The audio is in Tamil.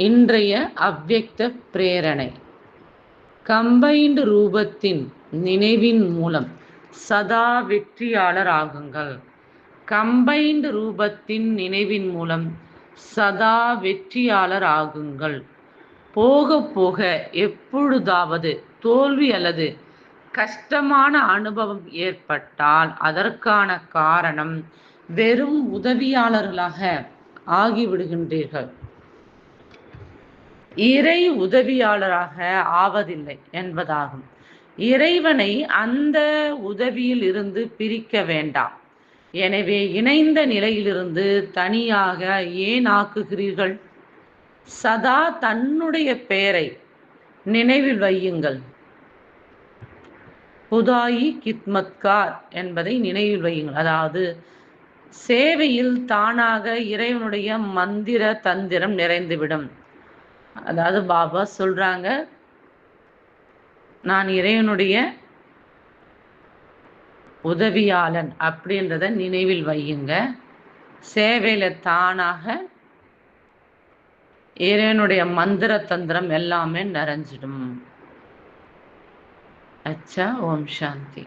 இன்றைய அவ்யக்த பிரேரணை. கம்பைன்டு ரூபத்தின் நினைவின் மூலம் சதா வெற்றியாளர் ஆகுங்கள். கம்பைன்டு ரூபத்தின் நினைவின் மூலம் சதா வெற்றியாளர் ஆகுங்கள். போக போக எப்பொழுதாவது தோல்வி அல்லது கஷ்டமான அனுபவம் ஏற்பட்டால் அதற்கான காரணம் வெறும் உதவியாளர்களாக ஆகிவிடுகின்றீர்கள். இறை உதவியாளராக ஆவதில்லை என்பதாகும். இறைவனை அந்த உதவியில் இருந்து பிரிக்க வேண்டாம். எனவே இணைந்த நிலையிலிருந்து தனியாக ஏன் ஆக்குகிறீர்கள்? சதா தன்னுடைய பெயரை நினைவில் வையுங்கள். புதாயி கித்மத்கார் என்பதை நினைவில் வையுங்கள். அதாவது சேவையில் தானாக இறைவனுடைய மந்திர தந்திரம் நிறைந்துவிடும். அதாவது பாபா சொல்றாங்க, நான் இறைவனுடைய உதவியாளன் அப்படின்றத நினைவில் வையுங்க. சேவையில தானாக இறைவனுடைய மந்திர தந்திரம் எல்லாமே நிறைஞ்சிடும். அச்சா. ஓம் சாந்தி.